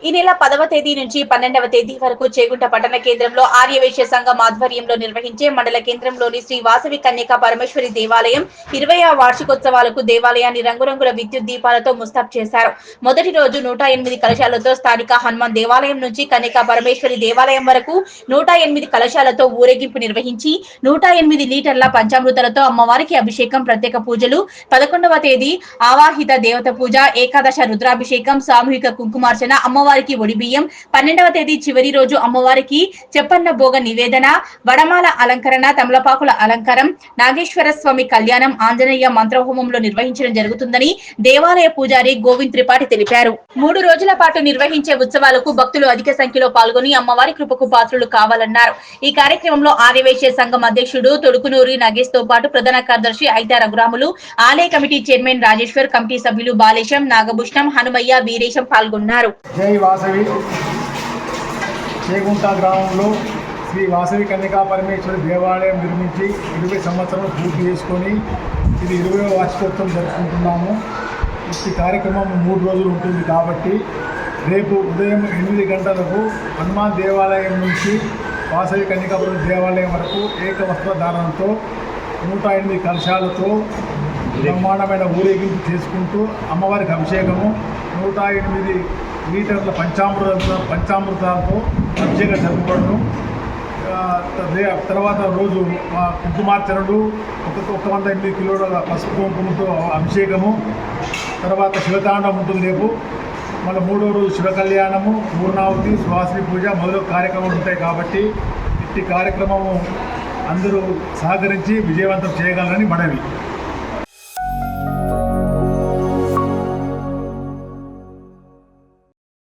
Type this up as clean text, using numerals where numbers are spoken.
ఈ నెల 10వ తేదీ నుంచి 12వ తేదీ వరకు చేగుంట పట్టణ కేంద్రంలో ఆర్యవైశ్య సంఘం ఆధ్వర్యంలో నిర్వహించే మండల కేంద్రంలోని శ్రీ వాసవి కన్యకా పరమేశ్వరి దేవాలయం 20వ వార్షికోత్సవాలకు దేవాలయాన్ని రంగురంగుల విద్యుత్ దీపాలతో ముస్తాబ్ చేశారు. మొదటి రోజు 108 కలశాలతో స్థానిక హనుమాన్ దేవాలయం నుంచి కన్యకా పరమేశ్వరి దేవాలయం వరకు 108 కలశాలతో ఊరేగింపు నిర్వహించి 108 లీటర్ల పంచామృతాలతో అమ్మవారికి అభిషేకం, ప్రత్యేక పూజలు. 11వ తేదీ ఆవాహిత దేవత పూజ, ఏకాదశ రుద్రాభిషేకం, సామూహిక కుంకుమార్చన, అమ్మవారికి ఒడి బియ్యం. 12వ తేదీ చివరి రోజు అమ్మవారికి చెప్పన్న భోగ నివేదన, వడమాల అలంకరణ, తమలపాకుల అలంకారం, నాగేశ్వర స్వామి కళ్యాణం, ఆంజనేయ మంత్రహోమంలో నిర్వహించడం జరుగుతుందని దేవాలయ పూజారి గోవింద్ త్రిపాఠి తెలిపారు. 3 రోజుల పాటు నిర్వహించే ఉత్సవాలకు భక్తులు అధిక సంఖ్యలో పాల్గొని అమ్మవారి కృపకు పాత్రులు కావాలన్నారు. ఈ కార్యక్రమంలో ఆర్యవైశ్య సంఘం అధ్యక్షుడు తొడుకునూరి నగేష్ తో పాటు ప్రధాన కార్యదర్శి ఐతా రఘురాములు, ఆలయ కమిటీ చైర్మన్ రాజేశ్వర్, కమిటీ సభ్యులు బాలేశం, నాగభూషణం, హనుమయ్య, వీరేశం పాల్గొన్నారు. జై వాసవి. చేగుంట గ్రామంలో శ్రీ వాసవి కన్యకా పరమేశ్వరి దేవాలయం నిర్మించి 20 సంవత్సరాలు పూర్తి చేసుకొని ఇది 20వ వార్షికోత్సవం జరుపుకుంటున్నాము. ఈ కార్యక్రమం 3 రోజులు ఉంటుంది కాబట్టి రేపు ఉదయం 8 గంటలకు హనుమాన్ దేవాలయం నుంచి వాసవి కన్యకాపురం దేవాలయం వరకు ఏక వస్త్రధారణతో 108 కలశాలతో బ్రహ్మాండమైన ఊరేగింపు చేసుకుంటూ అమ్మవారికి అభిషేకము, 108 లీటర్ల పంచామృతాలతో అభిషేకం జరుపుకోవడం. తర్వాత రోజు కుంకుమార్చనలు, 108 కిలోల పసుపు కుంకుమతో అభిషేకము, తర్వాత శివతాండం ఉంటుంది రేపు. మళ్ళీ 3వ రోజు శివ కళ్యాణము, పూర్ణావతి, సువాసిని పూజ మొదలగు కార్యక్రమాలు ఉంటాయి కాబట్టి ఇట్టి కార్యక్రమము అందరూ సహకరించి విజయవంతం చేయగలరని మనవి.